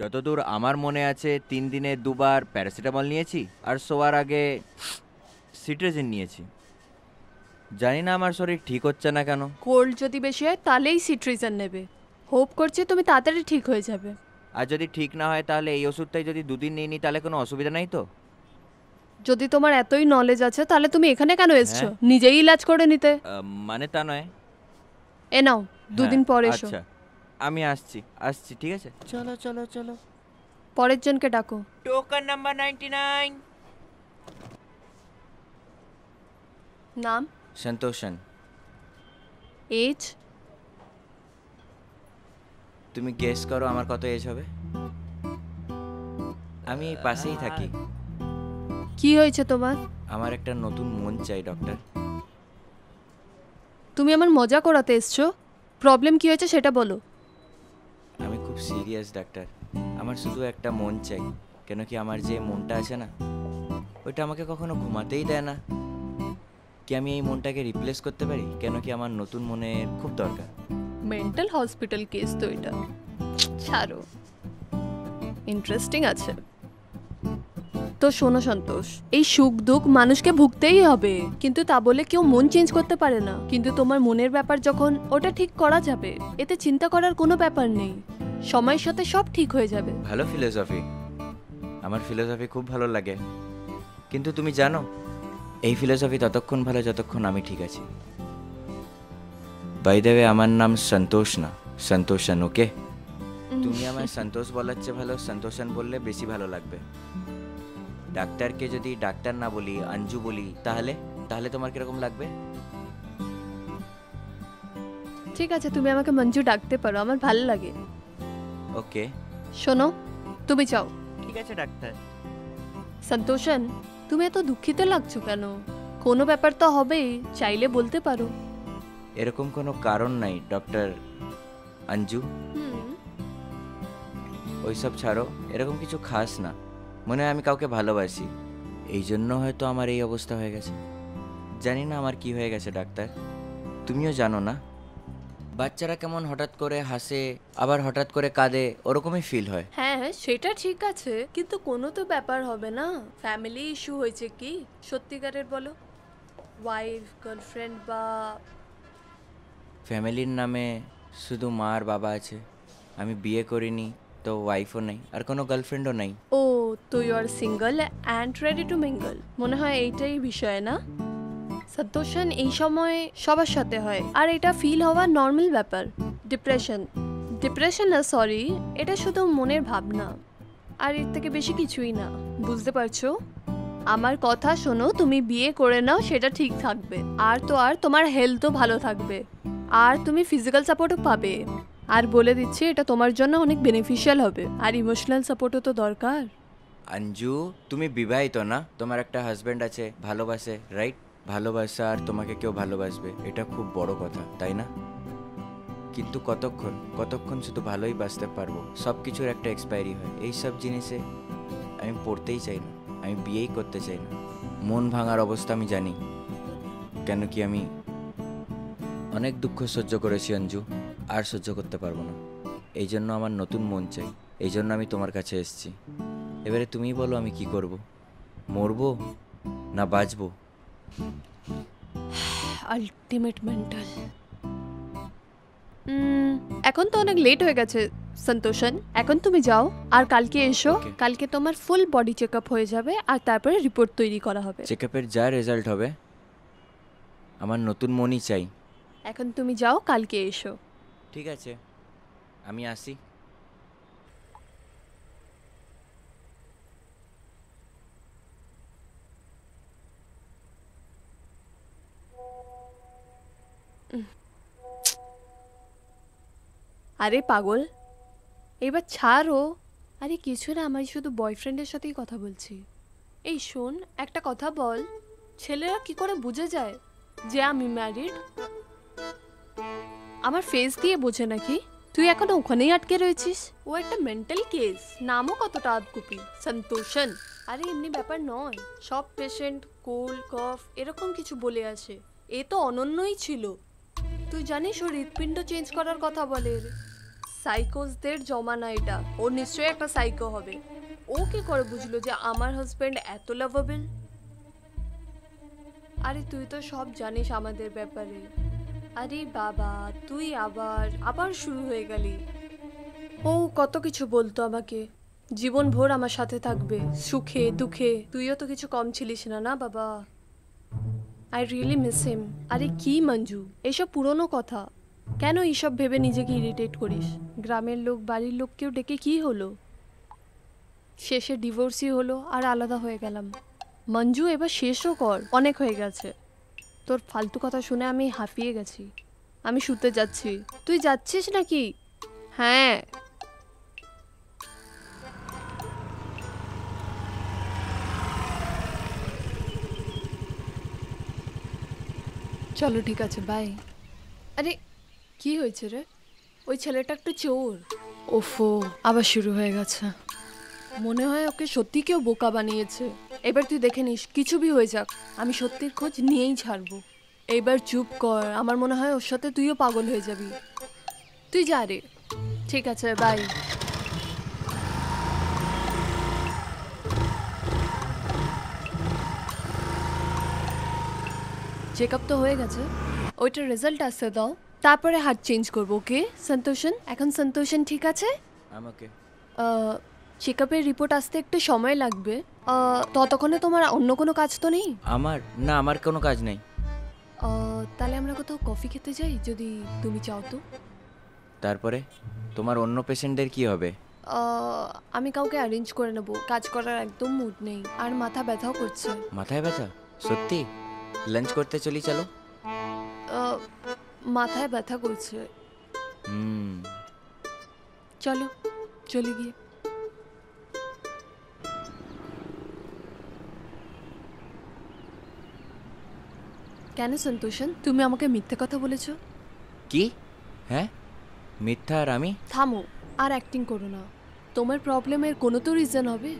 যতদূর আমার মনে আছে 3 দিনে 2বার প্যারাসিটামল নিয়েছি আর শোয়ার আগে সিট্রেজিন নিয়েছি। জানি না আমার শরীর ঠিক হচ্ছে না কেন। কোল্ড যদি বেশি হয় তাহলেই সিট্রিজন নেবে। হোপ করছি তুমি তাড়াতাড়ি ঠিক হয়ে যাবে। আর যদি ঠিক না হয় তাহলে এই ওষুধটাই যদি 2 দিন নিয়ে নিই তাহলে কোনো অসুবিধা নেই তো? যদি তোমার এতই নলেজ আছে তাহলে তুমি এখানে কেন এসছো? হ্যাঁ। নিজেই ইলাজ করে নিতে। মানে তা নয়। এ নাও, দুদিন হ্যাঁ, পর এসো। আচ্ছা, আমি আসছি আসছি, ঠিক আছে, চলো চলো চলো। পরের জনকে ডাকো। Token number 99। নাম? সন্তোষন। এজ? তুমি গেস করো আমার কত এজ হবে। আমি এই পাশেই থাকি। কি হয়েছে তোমার? আমার একটা নতুন মন চাই ডক্টর। তুমি আমার মজা করাতে এসছো? প্রবলেম কি হয়েছে সেটা বলো। আমি খুব সিরিয়াস ডাক্তার। আমার শুধু একটা মন চাই। কেন কি আমার যে মনটা আছে না, ওইটা আমাকে কখনো ঘুমাতেই দেয় না। কি আমি এই মনটাকে রিপ্লেস করতে পারি? কেন কি আমার নতুন মনের খুব দরকার। মেন্টাল হসপিটাল কেস তো এটা। ছাড়ো, ইন্টারেস্টিং আছে তো। শোনো সন্তোষ, এই সুখ দুঃখ মানুষকে ভুগতেই হবে, কিন্তু তা বলে কেউ মন চেঞ্জ করতে পারে না। কিন্তু তোমার মনের ব্যাপার যখন, ওটা ঠিক করা যাবে। এতে চিন্তা করার কোনো ব্যাপার নেই, সময়ের সাথে সব ঠিক হয়ে যাবে। ভালো ফিলোসফি, আমার ফিলোসফি খুব ভালো লাগে। কিন্তু তুমি জানো, এই ফিলোসফি ততক্ষণ ভালো যতক্ষণ আমি ঠিক আছি। বাই দ্য ওয়ে, আমার নাম সন্তোষ না, সন্তোষন, ওকে? তুমি আমায় সন্তোষ বলার চেয়ে ভালো সন্তোষন বললে বেশি ভালো লাগবে। ডাক্তারকে যদি ডাক্তার না বলি, অঞ্জু বলি, তাহলে তাহলে তোমার কিরকম লাগবে? ঠিক আছে, তুমি আমাকে মঞ্জু ডাকতে পারো, আমার ভালো লাগে। ওকে, শোনো, তুমি যাও। ঠিক আছে ডাক্তার। সন্তোষন, তুমি এত দুঃখিত লাগছো কেন? কোনো ব্যাপার তো হবেই, চাইলে বলতে পারো। এরকম কোনো কারণ নাই ডক্টর অঞ্জু। ওইসব ছাড়ো, এরকম কিছু খাস না। মনে হয় আমি কাউকে ভালোবাসি, এই জন্য হয়তো আমার এই অবস্থা হয়ে গেছে। জানি না আমার কি হয়ে গেছে ডাক্তার, তুমিও জানো না। বাচ্চারা কেমন হঠাৎ করে হাসে আবার হঠাৎ করে কাঁদে, ওরকমই ফিল হয়। হ্যাঁ, সেটা ঠিক আছে, কিন্তু কোনো তো ব্যাপার হবে না। ফ্যামিলি ইস্যু হয়েছে কি সত্যিকারের বলো? ওয়াইফ, গার্লফ্রেন্ড বা... ফ্যামিলির নামে শুধু মা আর বাবা আছে। আমি বিয়ে করিনি, তো ওয়াইফও নেই আর কোনো গার্লফ্রেন্ডও নেই। ও, তো you are single and ready to mingle, মনে হয় এইটাই বিষয় না? সন্তোষন, এই সময় সবার সাথে হয়, আর এটা ফিল হওয়া নর্মাল ব্যাপার। ডিপ্রেশন, ডিপ্রেশন না, সরি, এটা শুধু মনের ভাবনা, আর এর থেকে বেশি কিছুই না। বুঝতে পারছো? আমার কথা শোনো, তুমি বিয়ে করে নাও, সেটা ঠিক থাকবে। আর তো আর তোমার হেলথও ভালো থাকবে, আর তুমি ফিজিক্যাল সাপোর্টও পাবে। আর বলে দিচ্ছি, এটা তোমার জন্য অনেক বেনিফিশিয়াল হবে, আর ইমোশনাল সাপোর্টও তো দরকার। অঞ্জু, তুমি বিবাহিত না? তোমার একটা হাজবেন্ড আছে, ভালোবাসে, রাইট? ভালোবাসা আর তোমাকে কেউ ভালোবাসবে, এটা খুব বড় কথা, তাই না? কিন্তু কতক্ষণ কতক্ষণ শুধু ভালোই বাসতে পারবো? সব কিছুর একটা এক্সপায়ারি হয়। এই সব জিনিসে আমি পড়তেই চাই না, আমি বিয়েই করতে চাই না। মন ভাঙার অবস্থা আমি জানি, কেন কি আমি অনেক দুঃখ সহ্য করেছি অঞ্জু, আর সহ্য করতে পারবো না। এই জন্য আমার নতুন মন চাই, এই জন্য আমি তোমার কাছে এসেছি। এবারে তুমিই বলো আমি কি করব, মরবো না বাঁচবো? Ultimate mental. এখন তো অনেক লেট হয়ে গেছে সন্তোষন, এখন তুমি যাও, আর কালকে এসো। Okay. কালকে তোমার ফুল বডি চেক আপ হয়ে যাবে, আর তারপরে রিপোর্ট তৈরি করা হবে। চেক আপের যা রেজাল্ট হবে, আমার নতুন মনই চাই। এখন তুমি যাও, কালকে এসো। ঠিক আছে, আমি আসি। আরে পাগল, এবার ছাড়ো। আরে কিছু না, আমি শুধু বয়ফ্রেন্ডের সাথেই কথা বলছি। এই শোন, একটা কথা বল, ছেলেরা কি করে বুঝে যায় যে আমি ম্যারিড? আমার ফেস দিয়ে বোঝে নাকি? তুই এখনো ওখানেই আটকে রয়েছিস। ও একটা মেন্টাল কেস, নামও কতটা আদগুপি, সন্তোষন। আরে এমনি ব্যাপার নয়, সব পেশেন্ট কোল্ড কফ এরকম কিছু বলে আসে। এ তো অনন্যই ছিল। তুই জানিস ও হৃৎপিণ্ড চেঞ্জ করার কথা বলে। সাইকোসদের জমানা এটা। ও নিশ্চয়ই একটা সাইকো হবে। ও কি করে বুঝলো যে আমার হাজব্যান্ড এত লাভেবল? আরে তুই তো সব জানিস আমাদের ব্যাপারে। আরে বাবা, তুই আবার শুরু হয়ে গেলি। ও কত কিছু বলতো আমাকে, জীবন ভোর আমার সাথে থাকবে, সুখে দুঃখে। তুইও তো কিছু কম ছিলিস না, না বাবা? আই রিয়েলি মিস হিম। আরে কি মঞ্জু, এসব পুরনো কথা। কেন এইসব ভেবে নিজেকে ইরিটেট করিস? গ্রামের লোক, বাড়ির লোককেও ডেকে কি হলো? শেষে ডিভোর্সই হলো আর আলাদা হয়ে গেলাম। মঞ্জু, এবার শেষও কর, অনেক হয়ে গেছে। তোর ফালতু কথা শুনে আমি হাঁপিয়ে গেছি। আমি শুতে যাচ্ছি। তুই যাচ্ছিস নাকি? হ্যাঁ। চলো ঠিক আছে, বাই। আরে কি হয়েছে রে? ওই ছেলেটা একটু চোর। ওফো, আবার শুরু হয়ে গেছে। মনে হয় ওকে সত্যি কেউ বোকা বানিয়েছে। এবার তুই দেখে নিস, কিছু ভি হয়ে যাক, আমি সত্যির খোঁজ নিয়েই ছাড়বো। এবার চুপ কর, আমার মনে হয় ওর সাথে তুইও পাগল হয়ে যাবি। তুই যা রে। ঠিক আছে, বাই। চেক আপ তো হয়ে গেছে, ওইটার রেজাল্ট আসতে দাও, তারপরে হাত চেঞ্জ করবো। ওকে সন্তোষন? এখন সন্তোষন ঠিক আছে? আমাকে চেক আপের রিপোর্ট আসতে একটু সময় লাগবে। ততক্ষণে তোমার অন্য কোনো কাজ তো নেই? আমার কোনো কাজ নেই। তাহলে আমরা কোথাও কফি খেতে যাই, যদি তুমি চাও তো। তারপরে তোমার অন্য পেশেন্টদের কি হবে? আমি কাউকে অ্যারেঞ্জ করে নেবো, কাজ করার একদম মুড নেই, আর মাথা ব্যথাও করছে। মাথায় ব্যথা? সত্যি? লাঞ্চ করতে চলি চলো। মাথায় ব্যথা করছে। চলো, চলে গিয়ে। কেন সন্তোষন, তুমি আমাকে মিথ্যে কথা বলেছো? কি? হ্যাঁ, মিথ্যা? আর আমি? থামো, আর অ্যাক্টিং করো না। তোমার প্রবলেমের কোনো তো রিজন হবে।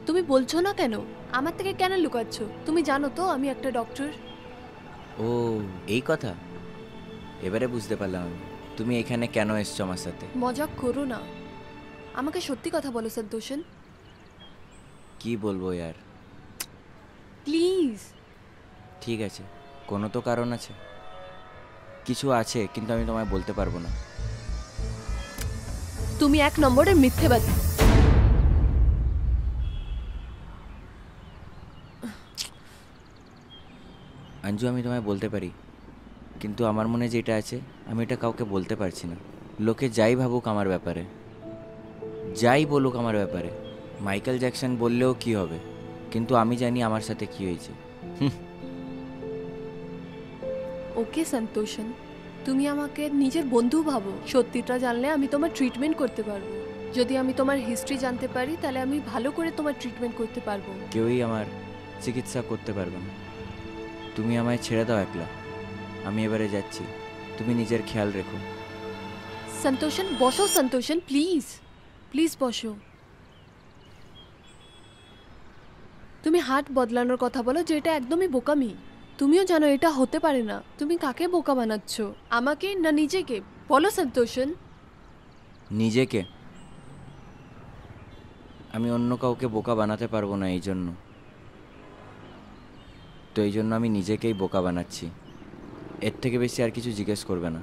তুমি বলছো না কেন? আমার থেকে কেন লুকাচ্ছ? তুমি জানো তো আমি একটা ডক্টর। ও, এই কথা এবারে বুঝতে পারলাম আমি। তুমি এখানে কেন এসছো আমার সাথে? মজাক করো না, আমাকে সত্যি কথা বলো সন্তোষন। কি বলবো ইয়ার? প্লিজ। ঠিক আছে, কোনো তো কারণ আছে। কিছু আছে, কিন্তু আমি তোমায় বলতে পারবো না। তুমি এক নম্বরের মিথ্যেবাদী। অঞ্জু, আমি তোমায় বলতে পারি, কিন্তু আমার মনে যেটা আছে আমি এটা কাউকে বলতে পারছি না। লোকে যাই ভাবুক আমার ব্যাপারে, যাই বলুক আমার ব্যাপারে, মাইকেল জ্যাকসন বললেও কি হবে, কিন্তু আমি জানি আমার সাথে কি হয়েছে। ওকে সন্তোষন, তুমি আমাকে নিজের বন্ধু ভাবো। সত্যিটা জানলে আমি তোমার ট্রিটমেন্ট করতে পারবো। যদি আমি তোমার হিস্ট্রি জানতে পারি, তাহলে আমি ভালো করে তোমার ট্রিটমেন্ট করতে পারবো। কেউই আমার চিকিৎসা করতে পারবে না। তুমি আমায় ছেড়ে দাও একলা, আমি এবারে যাচ্ছি। তুমি নিজের খেয়াল রেখো। সন্তোষন বসো, সন্তোষন প্লিজ, প্লিজ বসো। তুমি হাত বদলানোর কথা বলো, যেটা একদমই বোকামি। তুমিও জানো এটা হতে পারে না। তুমি কাকে বোকা বানাচ্ছ, আমাকে না নিজেকে? বলো সন্তোষন। নিজেকে। আমি অন্য কাউকে বোকা বানাতে পারবো না, এই জন্য তো এই জন্য আমি নিজেকেই বোকা বানাচ্ছি। এর থেকে বেশি আর কিছু জিজ্ঞেস করবে না।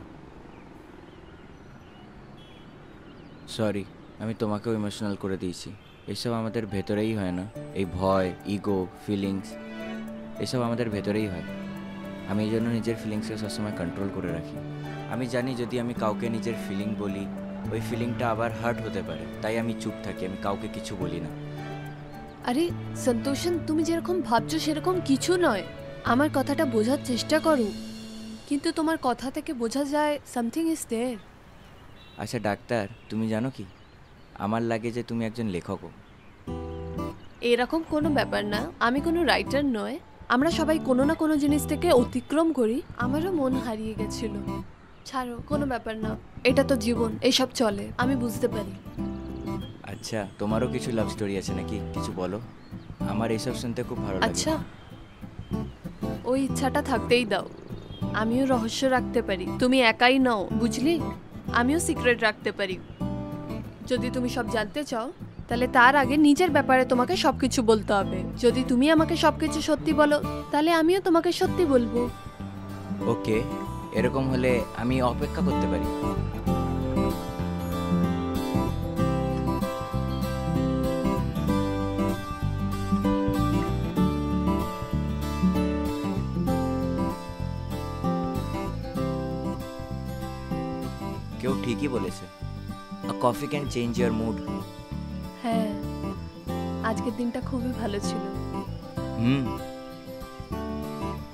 সরি, আমি তোমাকেও ইমোশনাল করে দিয়েছি। এসব আমাদের ভেতরেই হয় না, এই ভয়, ইগো, ফিলিংস, এসব আমাদের ভেতরেই হয়। আমি এই জন্য নিজের ফিলিংসকে সবসময় কন্ট্রোল করে রাখি। আমি জানি যদি আমি কাউকে নিজের ফিলিং বলি, ওই ফিলিংটা আবার হার্ট হতে পারে, তাই আমি চুপ থাকি, আমি কাউকে কিছু বলি না। আরে সন্তোষন, তুমি যেরকম ভাবছো সেরকম কিছু নয়। আমার কথাটা বোঝার চেষ্টা করো, কিন্তু তোমার কথা থেকে বোঝা যায় সামথিং ইজ দেয়ার। আচ্ছা ডাক্তার, তুমি জানো কি, আমার লাগে যে তুমি একজন লেখকও। এরকম কোনো ব্যাপার না, আমি কোনো রাইটার নয়। আমরা সবাই কোনো না কোনো জিনিস থেকে অতিক্রম করি। আমারও মন হারিয়ে গেছিল। ছাড়ো, কোনো ব্যাপার না, এটা তো জীবন, এসব চলে, আমি বুঝতে পারি। আচ্ছা, তোমারও কিছু লাভ স্টোরি আছে নাকি? কিছু বলো, আমার এইসব শুনতে খুব ভালো লাগে। আচ্ছা, ওই ইচ্ছাটা থাকতেই দাও। আমিও রহস্য রাখতে পারি, তুমি একাই নও, বুঝলি? আমিও সিক্রেট রাখতে পারি। যদি তুমি সব জানতে চাও তাহলে তার আগে নিজের ব্যাপারে তোমাকে সবকিছু বলতে হবে। যদি তুমি আমাকে সবকিছু সত্যি বলো তাহলে আমিও তোমাকে সত্যি বলবো। ওকে, এরকম হলে আমি অপেক্ষা করতে পারি। কেউ ঠিকই বলেছে, a coffee can change your mood. হ্যাঁ, আজকের দিনটা খুবই ভালো ছিল। হুম।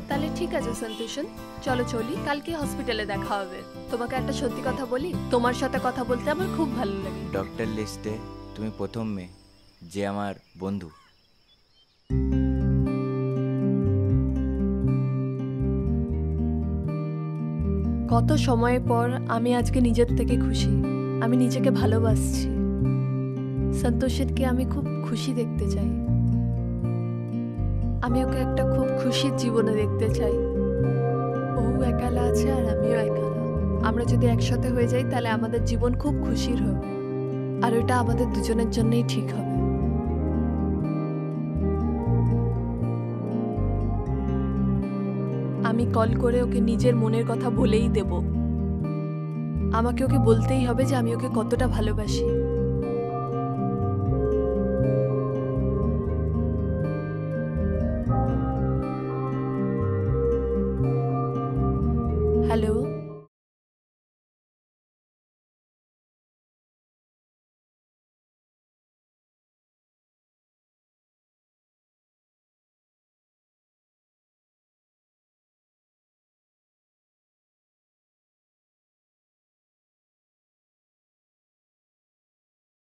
তাহলে ঠিক আছে সন্তোষন, চলো চলি, কালকে হসপিটালে দেখা হবে। তোমাকে একটা সত্যি কথা বলি, তোমার সাথে কথা বলতে আমার খুব ভালো লাগে। ডক্টর লিস্টে তুমি প্রথম মেয়ে যে আমার বন্ধু। কত সময়ের পর আমি আজকে নিজের থেকে খুশি। আমি নিজেকে ভালোবাসছি। সন্তোষেরকে আমি খুব খুশি দেখতে চাই। আমি ওকে একটা খুব খুশির জীবনে দেখতে চাই। ও একালা আছে আর আমিও একালা। আমরা যদি একসাথে হয়ে যাই তাহলে আমাদের জীবন খুব খুশির হবে, আর ওটা আমাদের দুজনের জন্যই ঠিক হবে। আমি কল করে ওকে নিজের মনের কথা বলেই দেব। আমাকে ওকে বলতেই হবে যে আমি ওকে কতটা ভালোবাসি।